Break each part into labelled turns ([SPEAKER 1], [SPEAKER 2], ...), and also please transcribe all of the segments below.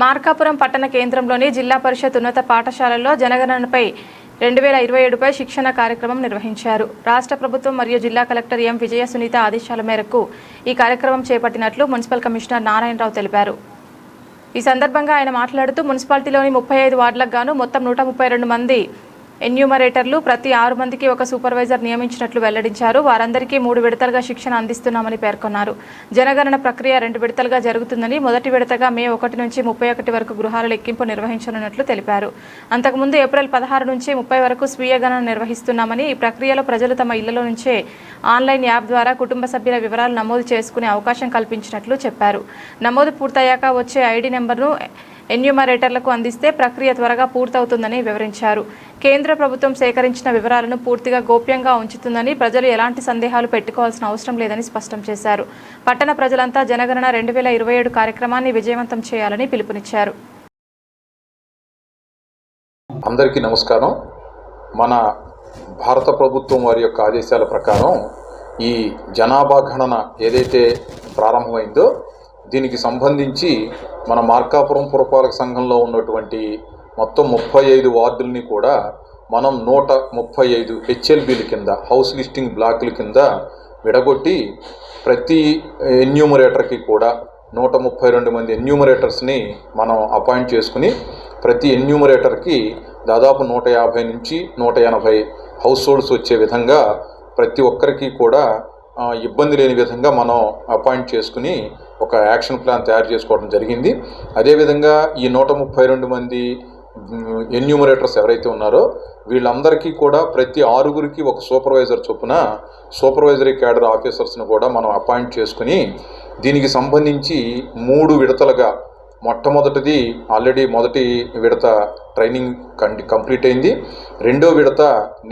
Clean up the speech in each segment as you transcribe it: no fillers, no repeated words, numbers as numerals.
[SPEAKER 1] మార్కాపురం పట్టణ కేంద్రంలోని జిల్లా పరిషత్ ఉన్నత పాఠశాలలో జనగణనపై 2027పై శిక్షణ కార్యక్రమం నిర్వహించారు. రాష్ట్ర ప్రభుత్వం మరియు జిల్లా కలెక్టర్ ఎం. విజయ సునీత ఆదేశాల మేరకు ఈ కార్యక్రమం చేపట్టినట్లు మున్సిపల్ కమిషనర్ నారాయణరావు తెలిపారు. ఈ సందర్భంగా ఆయన మాట్లాడుతూ మున్సిపాలిటీలోని 35 వార్డులకు గాను మొత్తం 132 మంది ఎన్యూమరేటర్లు, ప్రతి 6 మందికి ఒక సూపర్వైజర్ నియమించినట్లు వెల్లడించారు. వారందరికీ 3 విడతలుగా శిక్షణ అందిస్తున్నామని పేర్కొన్నారు. జనగణన ప్రక్రియ 2 విడతలుగా జరుగుతుందని, మొదటి విడతగా మే 1 నుంచి 31 వరకు గృహాల లెక్కింపు నిర్వహించనున్నట్లు తెలిపారు. అంతకుముందు ఏప్రిల్ 16 నుంచి 30 వరకు స్వీయ గణన నిర్వహిస్తున్నామని, ఈ ప్రక్రియలో ప్రజలు తమ ఇళ్లలో నుంచే ఆన్లైన్ యాప్ ద్వారా కుటుంబ సభ్యుల వివరాలు నమోదు చేసుకునే అవకాశం కల్పించినట్లు చెప్పారు. నమోదు పూర్తయ్యాక వచ్చే ఐడి నెంబర్ను ఎన్యూమరేటర్లకు అందిస్తే ప్రక్రియ త్వరగా పూర్తవుతుందని వివరించారు. కేంద్ర ప్రభుత్వం సేకరించిన వివరాలను పూర్తిగా గోప్యంగా ఉంచుతుందని, ప్రజలు ఎలాంటి సందేహాలు పెట్టుకోవాల్సిన అవసరం లేదని స్పష్టం చేశారు. పట్టణ ప్రజలంతా జనగణన 2027 కార్యక్రమాన్ని విజయవంతం చేయాలని పిలుపునిచ్చారు.
[SPEAKER 2] అందరికీ నమస్కారం. మన భారత ప్రభుత్వం వారి యొక్క ఆదేశాల ప్రకారం ఈ జనాభా గణన ఏదైతే ప్రారంభమైందో దీనికి సంబంధించి మన మార్కాపురం పురపాలక సంఘంలో ఉన్నటువంటి మొత్తం 35 వార్డుల్ని కూడా మనం 135 హెచ్ఎల్బీల కింద, హౌస్ లిస్టింగ్ బ్లాకుల కింద విడగొట్టి ప్రతి ఎన్యూమరేటర్కి కూడా 132 మంది ఎన్యూమరేటర్స్ని మనం అపాయింట్ చేసుకుని ప్రతి ఎన్యూమరేటర్కి దాదాపు 150 నుంచి 180 హౌస్ హోల్డ్స్ వచ్చే విధంగా ప్రతి ఒక్కరికి కూడా ఇబ్బంది లేని విధంగా మనం అపాయింట్ చేసుకుని ఒక యాక్షన్ ప్లాన్ తయారు చేసుకోవడం జరిగింది. అదేవిధంగా ఈ 132 మంది ఎన్యూమరేటర్స్ ఎవరైతే ఉన్నారో వీళ్ళందరికీ కూడా ప్రతి 6గురికి ఒక సూపర్వైజర్ చొప్పున సూపర్వైజరీ క్యాడర్ ఆఫీసర్స్ని కూడా మనం అపాయింట్ చేసుకుని దీనికి సంబంధించి 3 విడతలుగా, మొట్టమొదటిది ఆల్రెడీ మొదటి విడత ట్రైనింగ్ కంప్లీట్ అయింది. రెండో విడత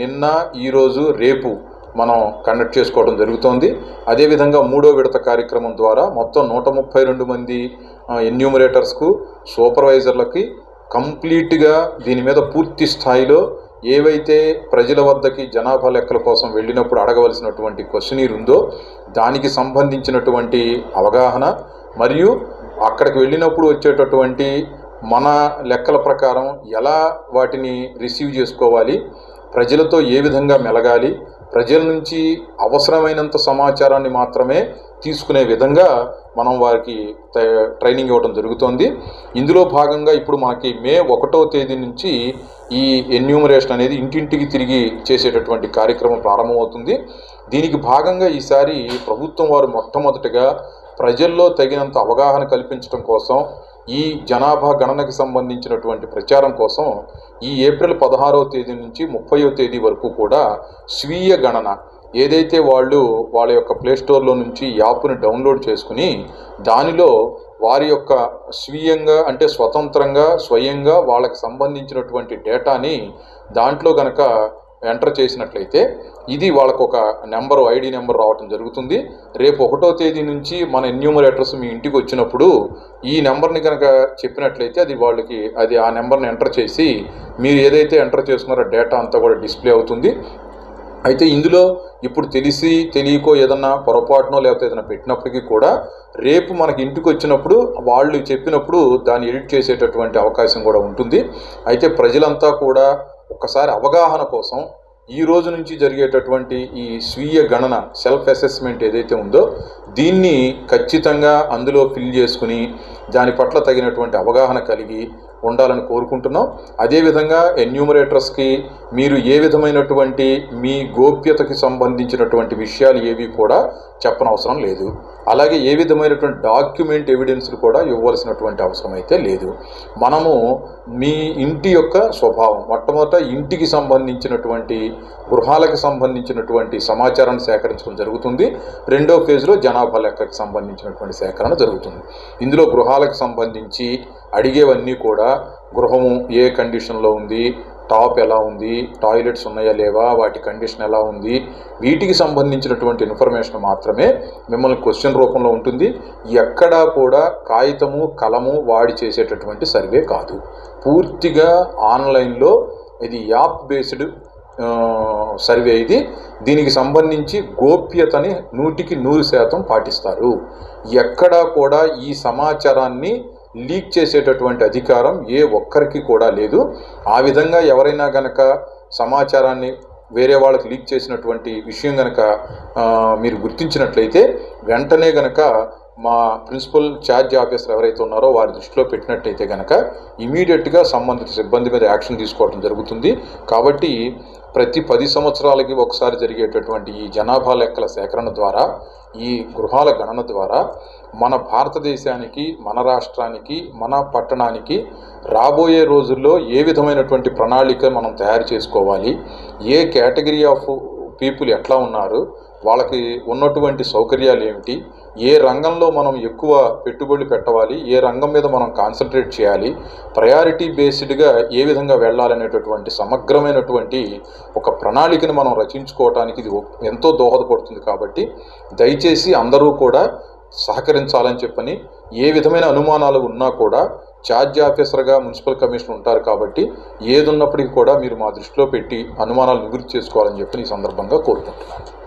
[SPEAKER 2] నిన్న, ఈరోజు, రేపు మనం కండక్ట్ చేసుకోవడం జరుగుతోంది. అదేవిధంగా మూడో విడత కార్యక్రమం ద్వారా మొత్తం 132 మంది ఎన్యూమరేటర్స్కు, సూపర్వైజర్లకి కంప్లీట్గా దీని మీద పూర్తి స్థాయిలో ఏవైతే ప్రజల వద్దకి జనాభా లెక్కల కోసం వెళ్ళినప్పుడు అడగవలసినటువంటి క్వశ్చనీర్ ఉందో దానికి సంబంధించినటువంటి అవగాహన, మరియు అక్కడికి వెళ్ళినప్పుడు వచ్చేటటువంటి మన లెక్కల ప్రకారం ఎలా వాటిని రిసీవ్ చేసుకోవాలి, ప్రజలతో ఏ విధంగా మెలగాలి, ప్రజల నుంచి అవసరమైనంత సమాచారాన్ని మాత్రమే తీసుకునే విధంగా మనం వారికి ట్రైనింగ్ ఇవ్వడం జరుగుతోంది. ఇందులో భాగంగా ఇప్పుడు మనకి మే 1వ తేదీ నుంచి ఈ ఎన్యూమరేషన్ అనేది ఇంటింటికి తిరిగి చేసేటటువంటి కార్యక్రమం ప్రారంభమవుతుంది. దీనికి భాగంగా ఈసారి ప్రభుత్వం వారు మొట్టమొదటిగా ప్రజల్లో తగినంత అవగాహన కల్పించడం కోసం ఈ జనాభా గణనకి సంబంధించినటువంటి ప్రచారం కోసం ఈ ఏప్రిల్ 16వ తేదీ నుంచి 30వ తేదీ వరకు కూడా స్వీయ గణన ఏదైతే వాళ్ళ యొక్క ప్లేస్టోర్లో నుంచి యాప్ని డౌన్లోడ్ చేసుకుని దానిలో వారి యొక్క స్వీయంగా, అంటే స్వతంత్రంగా, స్వయంగా వాళ్ళకి సంబంధించినటువంటి డేటాని దాంట్లో గనక ఎంటర్ చేసినట్లయితే ఇది వాళ్ళకు ఒక నెంబరు, ఐడి నెంబర్ రావటం జరుగుతుంది. రేపు 1వ తేదీ నుంచి మన ఎన్యూమరేటర్స్ మీ ఇంటికి వచ్చినప్పుడు ఈ నెంబర్ని కనుక చెప్పినట్లయితే అది ఆ నెంబర్ని ఎంటర్ చేసి మీరు ఏదైతే ఎంటర్ చేసుకున్నారో డేటా అంతా కూడా డిస్ప్లే అవుతుంది. అయితే ఇందులో ఇప్పుడు తెలియకో ఏదన్నా పొరపాటునో లేకపోతే ఏదైనా పెట్టినప్పటికీ కూడా రేపు మనకి ఇంటికి వచ్చినప్పుడు వాళ్ళు చెప్పినప్పుడు దాన్ని ఎడిట్ చేసేటటువంటి అవకాశం కూడా ఉంటుంది. అయితే ప్రజలంతా కూడా ఒక్కసారి అవగాహన కోసం ఈ రోజు నుంచి జరిగేటటువంటి ఈ స్వీయ గణన, సెల్ఫ్ అసెస్మెంట్ ఏదైతే ఉందో దీన్ని ఖచ్చితంగా అందులో ఫిల్ చేసుకుని దాని పట్ల తగినటువంటి అవగాహన కలిగి ఉండాలని కోరుకుంటున్నాం. అదేవిధంగా ఎన్యూమరేటర్స్కి మీరు ఏ విధమైనటువంటి మీ గోప్యతకి సంబంధించినటువంటి విషయాలు ఏవి కూడా చెప్పనవసరం లేదు. అలాగే ఏ విధమైనటువంటి డాక్యుమెంట్ ఎవిడెన్స్లు కూడా ఇవ్వవలసినటువంటి అవసరం అయితే లేదు. మనము మీ ఇంటి యొక్క స్వభావం, మొట్టమొదట ఇంటికి సంబంధించినటువంటి, గృహాలకు సంబంధించినటువంటి సమాచారాన్ని సేకరించడం జరుగుతుంది. రెండో ఫేజ్లో జనాభా లెక్కకి సంబంధించినటువంటి సేకరణ జరుగుతుంది. ఇందులో గృహాలకు సంబంధించి అడిగేవన్నీ కూడా గృహము ఏ కండిషన్లో ఉంది, టాప్ ఎలా ఉంది, టాయిలెట్స్ ఉన్నాయా లేవా, వాటి కండిషన్ ఎలా ఉంది, వీటికి సంబంధించినటువంటి ఇన్ఫర్మేషన్ మాత్రమే మిమ్మల్ని క్వశ్చన్ రూపంలో ఉంటుంది. ఎక్కడా కూడా కాగితము, కలము వాడి చేసేటటువంటి సర్వే కాదు. పూర్తిగా ఆన్లైన్లో ఇది యాప్ బేస్డ్ సర్వే. దీనికి సంబంధించి గోప్యతని 100% పాటిస్తారు. ఎక్కడా కూడా ఈ సమాచారాన్ని లీక్ చేసేటటువంటి అధికారం ఏ ఒక్కరికి కూడా లేదు. ఆ విధంగా ఎవరైనా గనక సమాచారాన్ని వేరే వాళ్ళకి లీక్ చేసినటువంటి విషయం గనక మీరు గుర్తించినట్లయితే వెంటనే గనక మా ప్రిన్సిపల్ ఛార్జ్ ఆఫీసర్ ఎవరైతే ఉన్నారో వారి దృష్టిలో పెట్టినట్టయితే కనుక ఇమీడియట్గా సంబంధిత సిబ్బంది మీద యాక్షన్ తీసుకోవడం జరుగుతుంది. కాబట్టి ప్రతి 10 సంవత్సరాలకి ఒకసారి జరిగేటటువంటి ఈ జనాభా లెక్కల సేకరణ ద్వారా, ఈ గృహాల గణన ద్వారా మన భారతదేశానికి, మన రాష్ట్రానికి, మన పట్టణానికి రాబోయే రోజుల్లో ఏ విధమైనటువంటి ప్రణాళిక మనం తయారు చేసుకోవాలి, ఏ కేటగిరీ ఆఫ్ పీపుల్ ఎట్లా ఉన్నారు, వాళ్ళకి ఉన్నటువంటి సౌకర్యాలు ఏమిటి, ఏ రంగంలో మనం ఎక్కువ పెట్టుబడులు పెట్టవాలి, ఏ రంగం మీద మనం కాన్సన్ట్రేట్ చేయాలి, ప్రయారిటీ బేస్డ్గా ఏ విధంగా వెళ్ళాలనేటటువంటి సమగ్రమైనటువంటి ఒక ప్రణాళికను మనం రచించుకోవడానికి ఇది ఎంతో దోహదపడుతుంది. కాబట్టి దయచేసి అందరూ కూడా సహకరించాలని చెప్పని, ఏ విధమైన అనుమానాలు ఉన్నా కూడా ఛార్జ్ ఆఫీసర్గా మున్సిపల్ కమిషనర్ ఉంటారు కాబట్టి ఏది ఉన్నప్పటికీ కూడా మీరు మా దృష్టిలో పెట్టి అనుమానాలు నివృత్తి చేసుకోవాలని చెప్పి ఈ సందర్భంగా కోరుకుంటున్నాను.